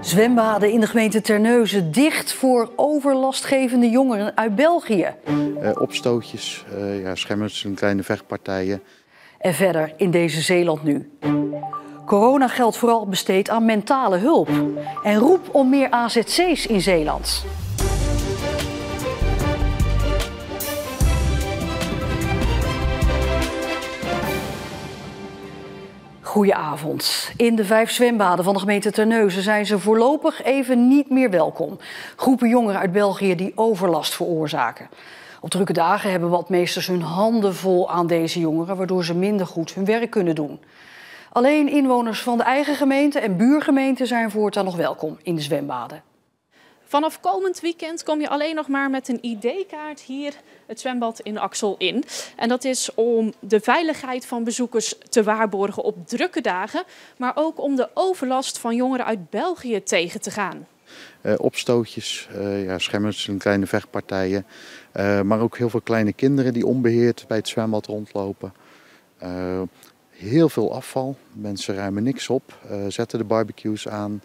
Zwembaden in de gemeente Terneuzen dicht voor overlastgevende jongeren uit België. Opstootjes, schemmers en kleine vechtpartijen. En verder in deze Zeeland nu. Corona geldt vooral besteed aan mentale hulp. En roep om meer AZC's in Zeeland. Goedenavond. In de 5 zwembaden van de gemeente Terneuzen zijn ze voorlopig even niet meer welkom. Groepen jongeren uit België die overlast veroorzaken. Op drukke dagen hebben badmeesters hun handen vol aan deze jongeren, waardoor ze minder goed hun werk kunnen doen. Alleen inwoners van de eigen gemeente en buurgemeenten zijn voortaan nog welkom in de zwembaden. Vanaf komend weekend kom je alleen nog maar met een ID-kaart hier het zwembad in Axel in. En dat is om de veiligheid van bezoekers te waarborgen op drukke dagen, maar ook om de overlast van jongeren uit België tegen te gaan. Opstootjes, schemmers en kleine vechtpartijen, maar ook heel veel kleine kinderen die onbeheerd bij het zwembad rondlopen. Heel veel afval, mensen ruimen niks op, zetten de barbecues aan.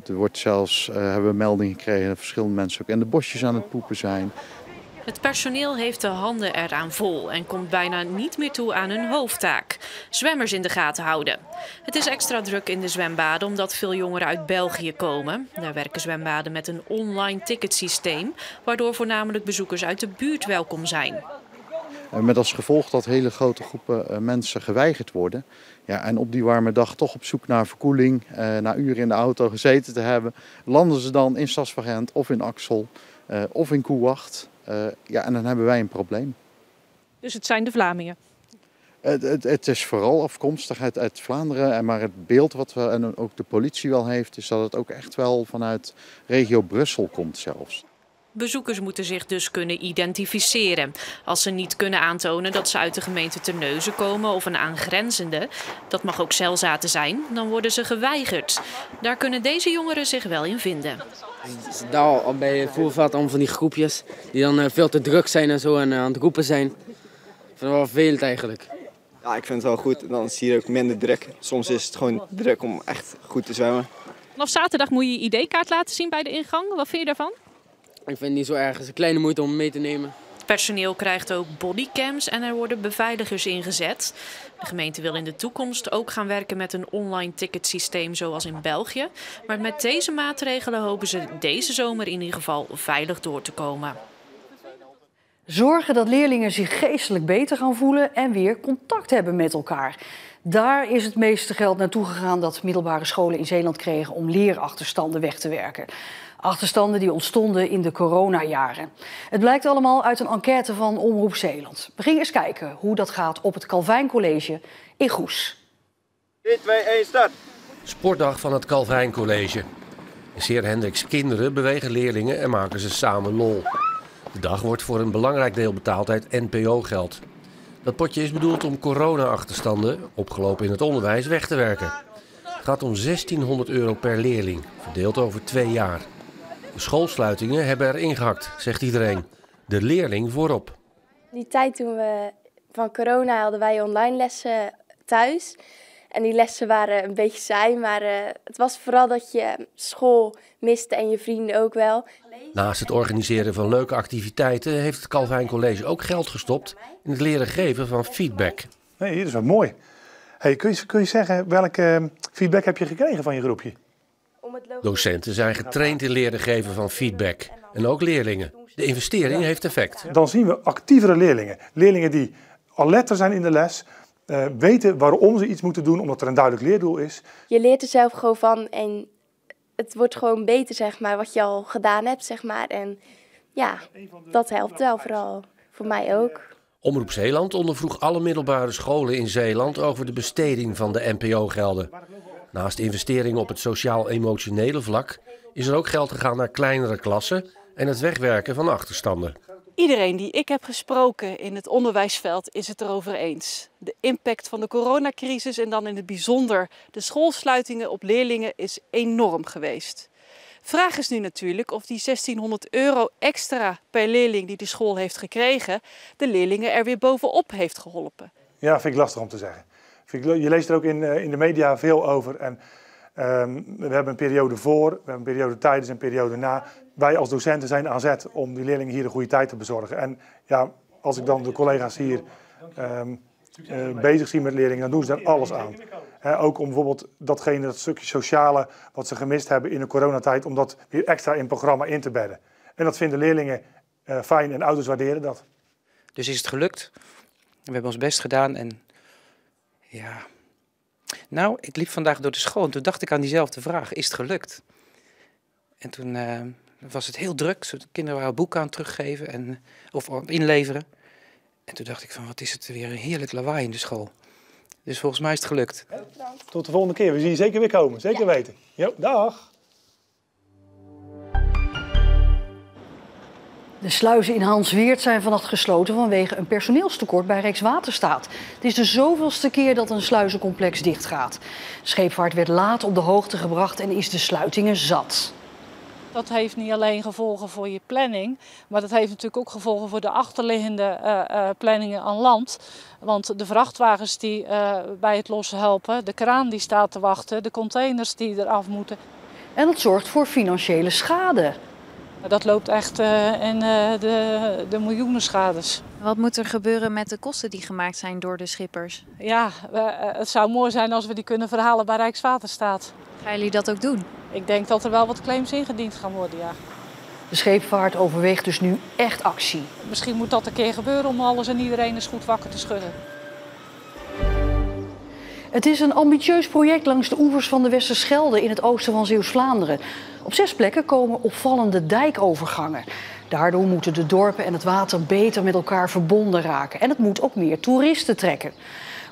Er wordt zelfs, hebben we meldingen gekregen dat verschillende mensen ook in de bosjes aan het poepen zijn. Het personeel heeft de handen eraan vol en komt bijna niet meer toe aan hun hoofdtaak: zwemmers in de gaten houden. Het is extra druk in de zwembaden omdat veel jongeren uit België komen. Daar werken zwembaden met een online ticketsysteem, waardoor voornamelijk bezoekers uit de buurt welkom zijn. Met als gevolg dat hele grote groepen mensen geweigerd worden. Ja, en op die warme dag toch op zoek naar verkoeling, na uren in de auto gezeten te hebben, landen ze dan in Stadsvagent of in Axel of in Koewacht. En dan hebben wij een probleem. Dus het zijn de Vlamingen? Het is vooral afkomstig uit Vlaanderen, maar het beeld wat we en ook de politie wel heeft, is dat het ook echt wel vanuit regio Brussel komt zelfs. Bezoekers moeten zich dus kunnen identificeren. Als ze niet kunnen aantonen dat ze uit de gemeente Terneuzen komen of een aangrenzende, dat mag ook Zelzaten zijn, dan worden ze geweigerd. Daar kunnen deze jongeren zich wel in vinden. Daar al bij het voerveld allemaal van die groepjes die dan veel te druk zijn en zo en aan het roepen zijn. Ik vind het wel vervelend eigenlijk. Ja, ik vind het wel goed. Dan zie je ook minder druk. Soms is het gewoon druk om echt goed te zwemmen. Vanaf zaterdag moet je je ID-kaart laten zien bij de ingang. Wat vind je daarvan? Ik vind het niet zo erg. Het is een kleine moeite om mee te nemen. Het personeel krijgt ook bodycams en er worden beveiligers ingezet. De gemeente wil in de toekomst ook gaan werken met een online ticketsysteem zoals in België. Maar met deze maatregelen hopen ze deze zomer in ieder geval veilig door te komen. Zorgen dat leerlingen zich geestelijk beter gaan voelen en weer contact hebben met elkaar. Daar is het meeste geld naartoe gegaan dat middelbare scholen in Zeeland kregen om leerachterstanden weg te werken. Achterstanden die ontstonden in de coronajaren. Het blijkt allemaal uit een enquête van Omroep Zeeland. We gingen eens kijken hoe dat gaat op het Calvijn College in Goes. 3, 2, 1, start! Sportdag van het Calvijn College. In Seer Hendricks Kinderen bewegen leerlingen en maken ze samen lol. De dag wordt voor een belangrijk deel betaald uit NPO-geld. Dat potje is bedoeld om corona-achterstanden, opgelopen in het onderwijs, weg te werken. Het gaat om €1600 per leerling, verdeeld over 2 jaar. De schoolsluitingen hebben er ingehakt, zegt iedereen. De leerling voorop. Die tijd toen we van corona hadden wij online lessen thuis. En die lessen waren een beetje saai, maar het was vooral dat je school miste en je vrienden ook wel. Naast het organiseren van leuke activiteiten heeft het Calvijn College ook geld gestopt in het leren geven van feedback. Nee, dat is wel mooi. Hey, kun je zeggen welke feedback heb je gekregen van je groepje? Docenten zijn getraind in leren geven van feedback. En ook leerlingen. De investering heeft effect. Dan zien we actievere leerlingen. Leerlingen die alerter zijn in de les. Weten waarom ze iets moeten doen, omdat er een duidelijk leerdoel is. Je leert er zelf gewoon van en het wordt gewoon beter, zeg maar, wat je al gedaan hebt, zeg maar. En ja, dat helpt wel vooral. Voor mij ook. Omroep Zeeland ondervroeg alle middelbare scholen in Zeeland over de besteding van de NPO-gelden. Naast investeringen op het sociaal-emotionele vlak is er ook geld gegaan naar kleinere klassen en het wegwerken van achterstanden. Iedereen die ik heb gesproken in het onderwijsveld is het erover eens. De impact van de coronacrisis en dan in het bijzonder de schoolsluitingen op leerlingen is enorm geweest. Vraag is nu natuurlijk of die €1600 extra per leerling die de school heeft gekregen, de leerlingen er weer bovenop heeft geholpen. Ja, vind ik lastig om te zeggen. Je leest er ook in de media veel over. En We hebben een periode voor, we hebben een periode tijdens en een periode na. Wij als docenten zijn aan zet om die leerlingen hier een goede tijd te bezorgen. En ja, als ik dan de collega's hier bezig zie met leerlingen, dan doen ze daar alles aan. Ook om bijvoorbeeld dat stukje sociale wat ze gemist hebben in de coronatijd, om dat weer extra in het programma in te bedden. En dat vinden leerlingen fijn en ouders waarderen dat. Dus is het gelukt. We hebben ons best gedaan en ja... Nou, ik liep vandaag door de school en toen dacht ik aan diezelfde vraag. Is het gelukt? En toen was het heel druk. De kinderen waren boeken aan het teruggeven of inleveren. En toen dacht ik van, wat is het weer een heerlijk lawaai in de school. Dus volgens mij is het gelukt. Tot de volgende keer. We zien je zeker weer komen. Zeker weten. Jo, dag. De sluizen in Hansweert zijn vannacht gesloten vanwege een personeelstekort bij Rijkswaterstaat. Het is de zoveelste keer dat een sluizencomplex dichtgaat. Scheepvaart werd laat op de hoogte gebracht en is de sluitingen zat. Dat heeft niet alleen gevolgen voor je planning, maar dat heeft natuurlijk ook gevolgen voor de achterliggende planningen aan land. Want de vrachtwagens die bij het lossen helpen, de kraan die staat te wachten, de containers die eraf moeten. En dat zorgt voor financiële schade. Dat loopt echt in de miljoenen schades. Wat moet er gebeuren met de kosten die gemaakt zijn door de schippers? Ja, het zou mooi zijn als we die kunnen verhalen bij Rijkswaterstaat. Gaan jullie dat ook doen? Ik denk dat er wel wat claims ingediend gaan worden, ja. De scheepvaart overweegt dus nu echt actie. Misschien moet dat een keer gebeuren om alles en iedereen eens goed wakker te schudden. Het is een ambitieus project langs de oevers van de Westerschelde in het oosten van Zeeuws-Vlaanderen. Op 6 plekken komen opvallende dijkovergangen. Daardoor moeten de dorpen en het water beter met elkaar verbonden raken. En het moet ook meer toeristen trekken.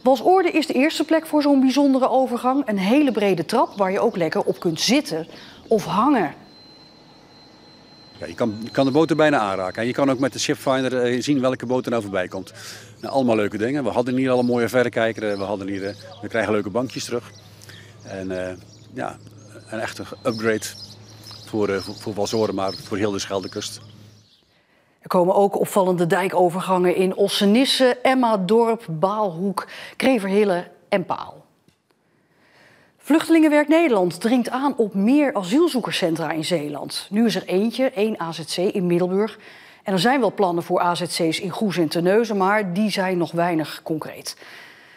Walsoorde is de eerste plek voor zo'n bijzondere overgang. Een hele brede trap waar je ook lekker op kunt zitten of hangen. Ja, je kan de boot er bijna aanraken. En je kan ook met de Shipfinder zien welke boot er nou voorbij komt. Nou, allemaal leuke dingen. We hadden hier al een mooie verrekijker. We krijgen leuke bankjes terug. En ja, een echte upgrade voor Walsoorde, maar voor heel de Scheldekust. Er komen ook opvallende dijkovergangen in Ossenisse, Emmadorp, Baalhoek, Kreverhille en Paal. Vluchtelingenwerk Nederland dringt aan op meer asielzoekerscentra in Zeeland. Nu is er één AZC in Middelburg. En er zijn wel plannen voor AZC's in Goes en Terneuzen, maar die zijn nog weinig concreet.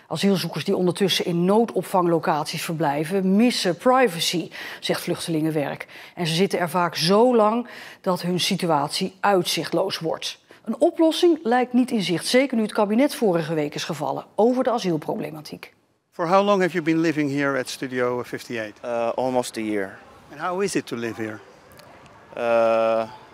Asielzoekers die ondertussen in noodopvanglocaties verblijven, missen privacy, zegt Vluchtelingenwerk. En ze zitten er vaak zo lang dat hun situatie uitzichtloos wordt. Een oplossing lijkt niet in zicht, zeker nu het kabinet vorige week is gevallen over de asielproblematiek. For how long have you been living here at Studio 58? Almost a year. And how is it to live here?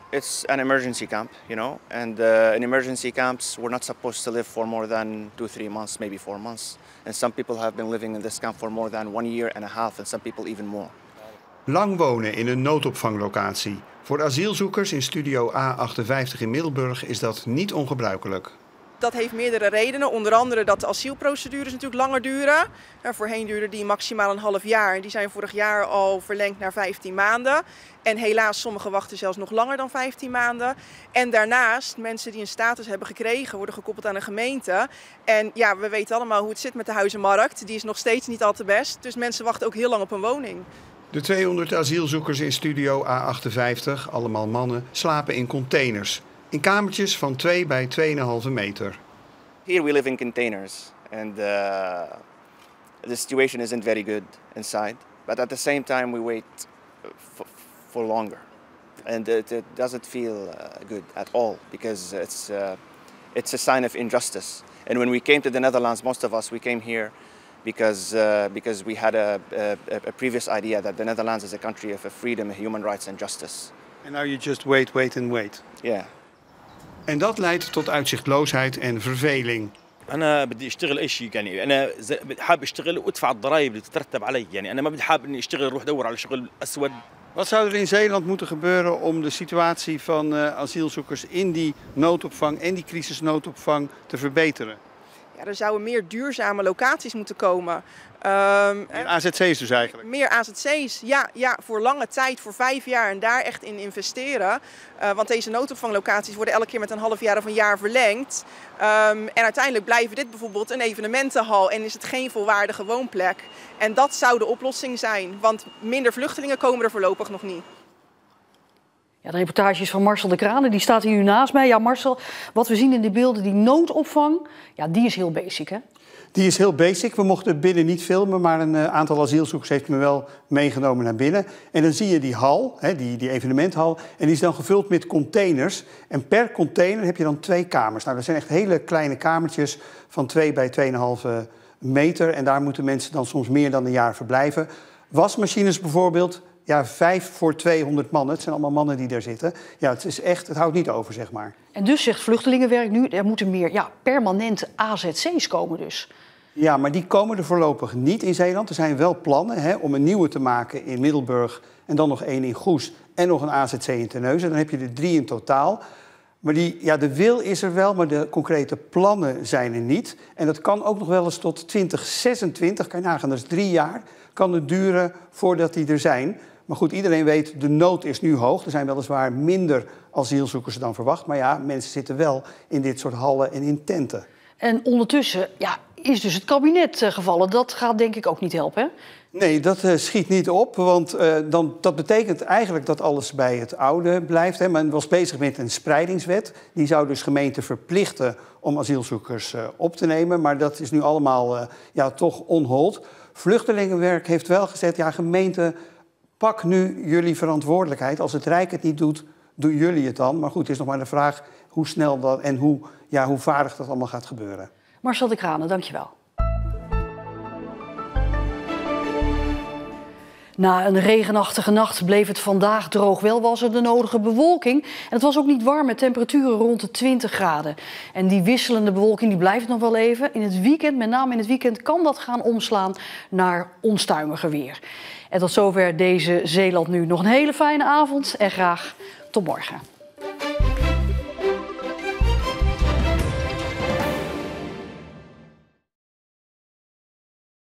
It's an emergency camp, you know, and in emergency camps we're not supposed to live for more than 2-3 months, maybe 4 months. And some people have been living in this camp for more than 1 year and a half, and some people even more. Lang wonen in een noodopvanglocatie. Voor asielzoekers in Studio A58 in Middelburg is dat niet ongebruikelijk. Dat heeft meerdere redenen, onder andere dat de asielprocedures natuurlijk langer duren. Voorheen duurden die maximaal een half jaar en die zijn vorig jaar al verlengd naar 15 maanden. En helaas, sommigen wachten zelfs nog langer dan 15 maanden. En daarnaast, mensen die een status hebben gekregen, worden gekoppeld aan een gemeente. En ja, we weten allemaal hoe het zit met de huizenmarkt. Die is nog steeds niet al te best, dus mensen wachten ook heel lang op een woning. De 200 asielzoekers in Studio A58, allemaal mannen, slapen in containers. In kamertjes van 2 bij 2,5 meter. Here we live in containers and the situation isn't very good inside. But at the same time we wait for longer. And it doesn't feel good at all because it's a sign of injustice. And when we came to the Netherlands, most of us, we came here because we had a previous idea that the Netherlands is a country of freedom, human rights and justice. And now you just wait and wait. Yeah. En dat leidt tot uitzichtloosheid en verveling. أنا بدي أشتغل أي شيء يعني أنا حابب أشتغل وأدفع الضرائب اللي تترتب علي يعني أنا ما بدي حابب إني أشتغل أروح أدور على شغل أسود. Wat zou er in Zeeland moeten gebeuren om de situatie van asielzoekers in die noodopvang en die crisisnoodopvang te verbeteren? Ja, er zouden meer duurzame locaties moeten komen. Meer AZC's dus eigenlijk? Meer AZC's, ja, voor lange tijd, voor 5 jaar en daar echt in investeren. Want deze noodopvanglocaties worden elke keer met een half jaar of een jaar verlengd. En uiteindelijk blijven dit bijvoorbeeld een evenementenhal en is het geen volwaardige woonplek. En dat zou de oplossing zijn, want minder vluchtelingen komen er voorlopig nog niet. Ja, de reportage is van Marcel de Kranen, die staat hier nu naast mij. Ja, Marcel, wat we zien in de beelden, die noodopvang, ja, die is heel basic, hè? Die is heel basic. We mochten binnen niet filmen, maar een aantal asielzoekers heeft me wel meegenomen naar binnen. En dan zie je die hal, die evenementhal, en die is dan gevuld met containers. En per container heb je dan 2 kamers. Nou, dat zijn echt hele kleine kamertjes van 2 bij 2,5 meter. En daar moeten mensen dan soms meer dan een jaar verblijven. Wasmachines bijvoorbeeld, ja, 5 voor 200 mannen. Het zijn allemaal mannen die daar zitten. Ja, het is echt, het houdt niet over, zeg maar. En dus zegt Vluchtelingenwerk nu, er moeten meer permanente AZC's komen dus. Ja, maar die komen er voorlopig niet in Zeeland. Er zijn wel plannen om een nieuwe te maken in Middelburg en dan nog 1 in Goes en nog een AZC in Terneuzen. Dan heb je er 3 in totaal. Maar de wil is er wel, maar de concrete plannen zijn er niet. En dat kan ook nog wel eens tot 2026, kan je nagaan, dat is 3 jaar, kan het duren voordat die er zijn. Maar goed, iedereen weet, de nood is nu hoog. Er zijn weliswaar minder asielzoekers dan verwacht. Maar ja, mensen zitten wel in dit soort hallen en in tenten. En ondertussen is dus het kabinet gevallen. Dat gaat denk ik ook niet helpen, hè? Nee, dat schiet niet op, want dat betekent eigenlijk dat alles bij het oude blijft. Hè. Men was bezig met een spreidingswet. Die zou dus gemeenten verplichten om asielzoekers op te nemen. Maar dat is nu allemaal toch on hold. Vluchtelingenwerk heeft wel gezegd, ja, gemeente, pak nu jullie verantwoordelijkheid. Als het Rijk het niet doet, doen jullie het dan. Maar goed, het is nog maar de vraag hoe snel dat en hoe vaardig dat allemaal gaat gebeuren. Marcel de Kranen, dankjewel. Na een regenachtige nacht bleef het vandaag droog. Wel was er de nodige bewolking. En het was ook niet warm met temperaturen rond de 20 graden. En die wisselende bewolking die blijft nog wel even. In het weekend, met name in het weekend, kan dat gaan omslaan naar onstuimiger weer. En tot zover deze Zeeland Nu. Nog een hele fijne avond en graag tot morgen.